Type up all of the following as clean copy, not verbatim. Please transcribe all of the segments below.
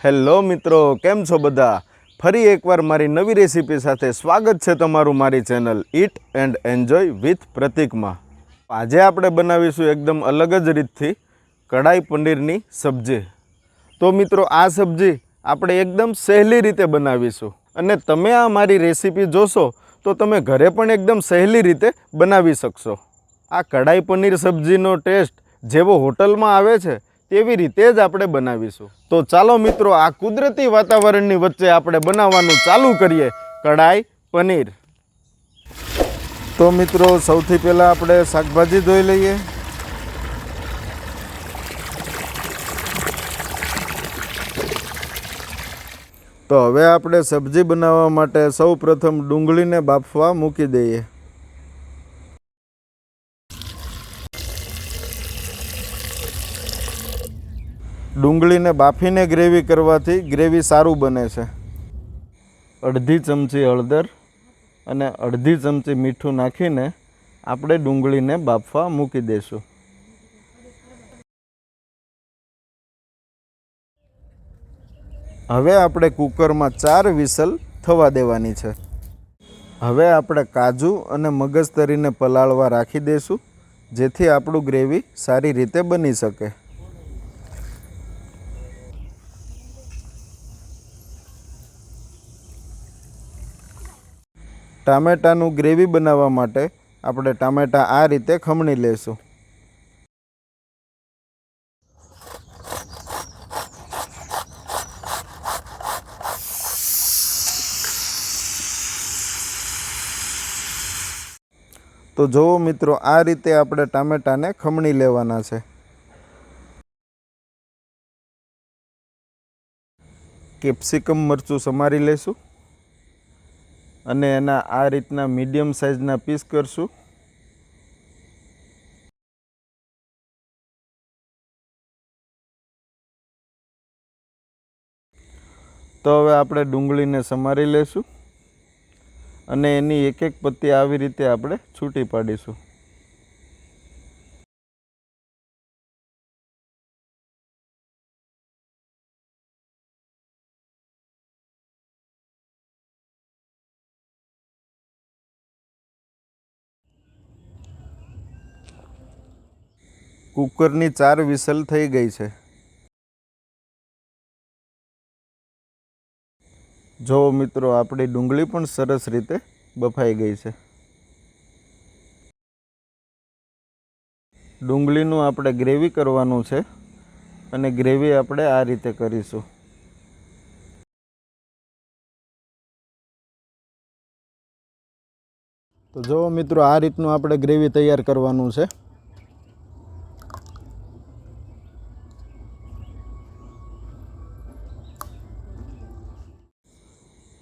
Hello મિત્રો, કેમ છો બધા? ફરી એકવાર મારી નવી રેસીપી સાથે સ્વાગત છે તમારું મારી channel eat and enjoy with પ્રતિકમાં. આજે આપણે બનાવીશું એકદમ અલગ જ રીતથી કડાઈ પનીરની સબ્જી. તો મિત્રો, આ સબ્જી આપણે એકદમ સહેલી રીતે બનાવીશું અને તમે આ મારી રેસીપી જોશો તો તમે ઘરે પણ એકદમ સહેલી રીતે બનાવી શકશો. આ કડાઈ પનીર સબ્જીનો ટેસ્ટ જેવો હોટલમાં આવે છે તેવી રીતે જ આપણે બનાવીશું. તો ચાલો મિત્રો, આ કુદરતી વાતાવરણની વચ્ચે આપણે બનાવવાનું ચાલુ કરીએ કડાઈ પનીર. તો મિત્રો, સૌથી પહેલાં આપણે શાકભાજી ધોઈ લઈએ. તો હવે આપણે સબ્જી બનાવવા માટે સૌ પ્રથમ ડુંગળીને બાફવા મૂકી દઈએ. ડુંગળીને બાફીને ગ્રેવી કરવાથી ગ્રેવી સારું બને છે. અડધી ચમચી હળદર અને અડધી ચમચી મીઠું નાખીને આપણે ડુંગળીને બાફવા મૂકી દઈશું. હવે આપણે કુકરમાં 4 વિસલ થવા દેવાની છે. હવે આપણે કાજુ અને મગજતરીને પલાળવા રાખી દઈશું, જેથી આપણું ગ્રેવી સારી રીતે બની શકે. ટામેટાનું ગ્રેવી બનાવવા માટે આપણે ટામેટાં આ રીતે ખમણી લઈશું. તો જુઓ મિત્રો, આ રીતે આપણે ટામેટાને ખમણી લેવાના છે. કેપ્સિકમ મરચું સમારી લઈશું અને એના આ રીતના મીડિયમ સાઇઝના પીસ કરશું. તો હવે આપણે ડુંગળીને સમારી લઈશું અને એની એક એક પત્તી આવી રીતે આપણે છૂટી પાડીશું. કુકરની 4 વિસલ થઈ ગઈ છે. જો મિત્રો, આપણી ડુંગળી પણ સરસ રીતે બફાઈ ગઈ છે. ડુંગળીનું આપણે ગ્રેવી કરવાનું છે અને ગ્રેવી આપણે આ રીતે કરીશું. તો જો મિત્રો, આ રીતનું આપણે ગ્રેવી તૈયાર કરવાનું છે.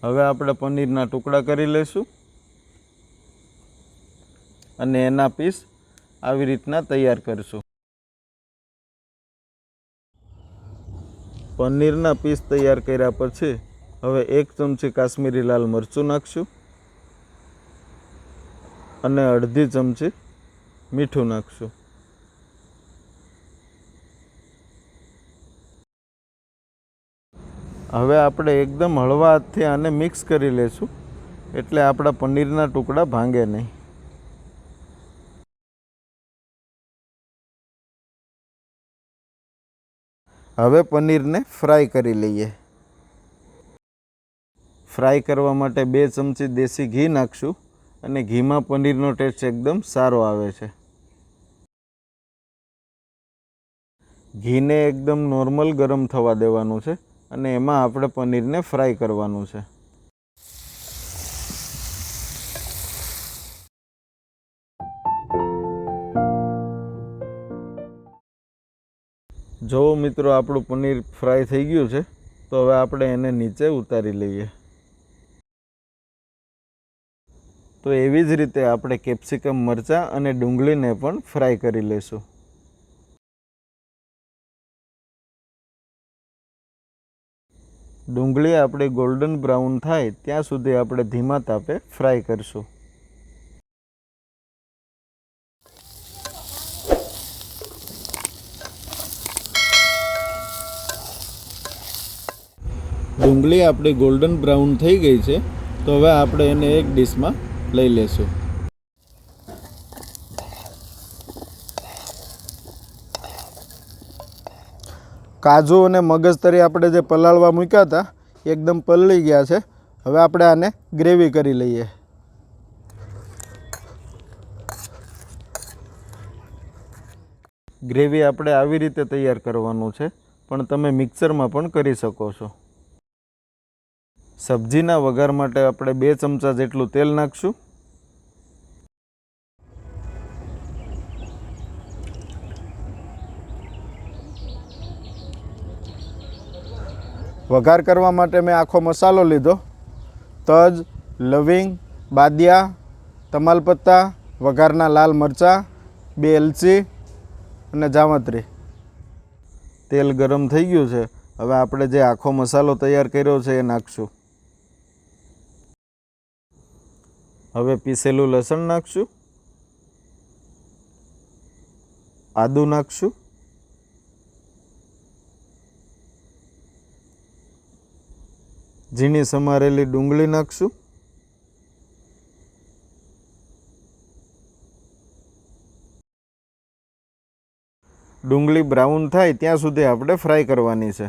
હવે આપણે પનીરના ટુકડા કરી લઈશું અને એના પીસ આવી રીતના તૈયાર કરીશું. પનીરના પીસ તૈયાર કર્યા પછી હવે 1 ચમચી કાશ્મીરી લાલ મરચું નાખશું અને અડધી ચમચી મીઠું નાખશું. હવે આપણે એકદમ હળવા હાથથી આને મિક્સ કરી લઈશું, એટલે આપણા પનીરના ટુકડા ભાંગે નહીં. હવે પનીરને ફ્રાય કરી લઈએ. ફ્રાય કરવા માટે 2 ચમચી દેશી ઘી નાખશું અને ઘીમાં પનીરનો ટેસ્ટ એકદમ સારો આવે છે. ઘીને એકદમ નોર્મલ ગરમ થવા દેવાનું છે અને એમાં આપણે પનીરને ફ્રાય કરવાનું છે. જો મિત્રો, આપણું પનીર ફ્રાય થઈ ગયું છે, તો હવે આપણે એને નીચે ઉતારી લઈએ. તો એવી જ રીતે આપણે કેપ્સિકમ મરચાં અને ડુંગળીને પણ ફ્રાય કરી લઈશું. ડુંગળી આપણી ગોલ્ડન બ્રાઉન થાય ત્યાં સુધી આપણે ધીમા તાપે ફ્રાય કરીશું. ડુંગળી આપણી ગોલ્ડન બ્રાઉન થઈ ગઈ છે, તો હવે આપણે એને એક ડીશમાં લઈ લેશું. કાજુ અને મગજતરી આપણે જે પલાળવા મૂક્યા હતા એકદમ પલળી ગયા છે. હવે આપણે આને ગ્રેવી કરી લઈએ. ગ્રેવી આપણે આવી રીતે તૈયાર કરવાનું છે, પણ તમે મિક્સરમાં પણ કરી શકો છો. સબ્જીના વઘાર માટે આપણે 2 ચમચા જેટલું તેલ નાખશું. વઘાર કરવા માટે મેં આખો મસાલો લીધો. તજ, લવિંગ, બાદિયા, તમાલપત્તા, વઘારના લાલ મરચાં, 2 એલચી અને જાવંત્રી. તેલ ગરમ થઈ ગયું છે. હવે આપણે જે આખો મસાલો તૈયાર કર્યો છે એ નાખશું. હવે પીસેલું લસણ નાખશું, આદું નાખશું, ઝીણી સમારેલી ડુંગળી નાખશું, ડુંગળી બ્રાઉન થાય ત્યાં સુધી આપણે ફ્રાય કરવાની છે.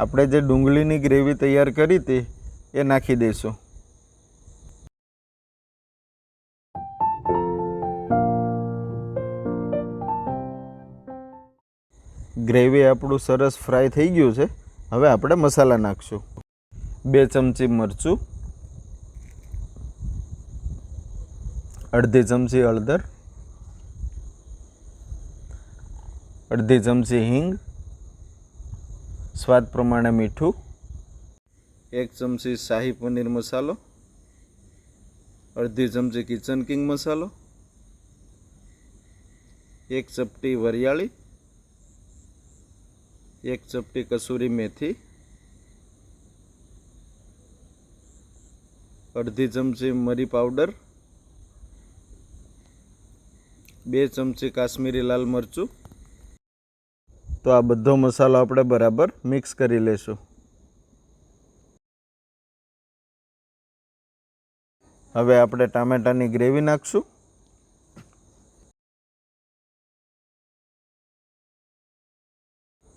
આપણે જે ડુંગળીની ગ્રેવી તૈયાર કરી હતી એ નાખી દઈશું. ગ્રેવી આપણું સરસ ફ્રાય થઈ ગયું છે. હવે આપણે મસાલા નાખશું. 2 ચમચી મરચું, અડધી ચમચી હળદર, અડધી ચમચી હિંગ, સ્વાદ પ્રમાણે મીઠું, 1 ચમચી શાહી પનીર મસાલો, અડધી ચમચી કિચન કિંગ મસાલો, 1 ચપટી વરિયાળી, 1 ચપટી કસૂરી મેથી, અડધી ચમચી મરી પાવડર, 2 ચમચી કાશ્મીરી લાલ મરચું. તો આ બધો મસાલો આપણે બરાબર મિક્સ કરી લેશું. હવે આપણે ટામેટાની ગ્રેવી નાખશું.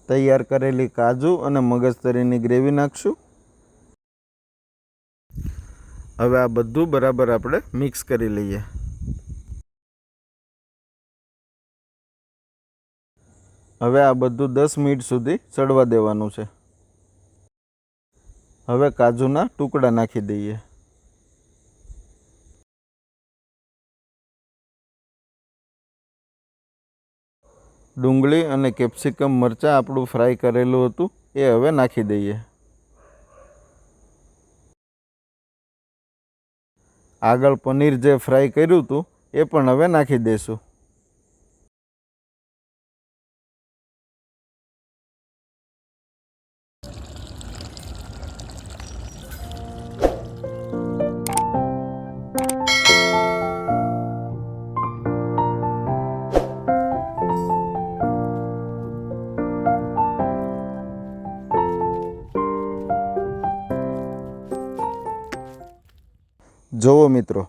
તૈયાર કરેલી કાજુ અને મગજતરીની ગ્રેવી નાખશું. હવે આ બધું બરાબર આપણે મિક્સ કરી લઈએ. હવે આ બધું 10 મિનિટ સુધી ચડવા દેવાનું છે. હવે કાજુના ટુકડા નાખી દઈએ. ડુંગળી અને કેપ્સિકમ મરચાં આપણું ફ્રાય કરેલું હતું એ હવે નાખી દઈએ. આગળ પનીર જે ફ્રાય કર્યું હતું એ પણ હવે નાખી દઈશું. જુઓ મિત્રો,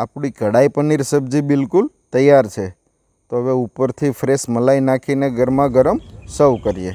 આપણી કઢાઈ પનીર સબ્જી બિલકુલ તૈયાર છે. તો હવે ઉપરથી ફ્રેશ મલાઈ નાખીને ગરમા ગરમ સર્વ કરીએ.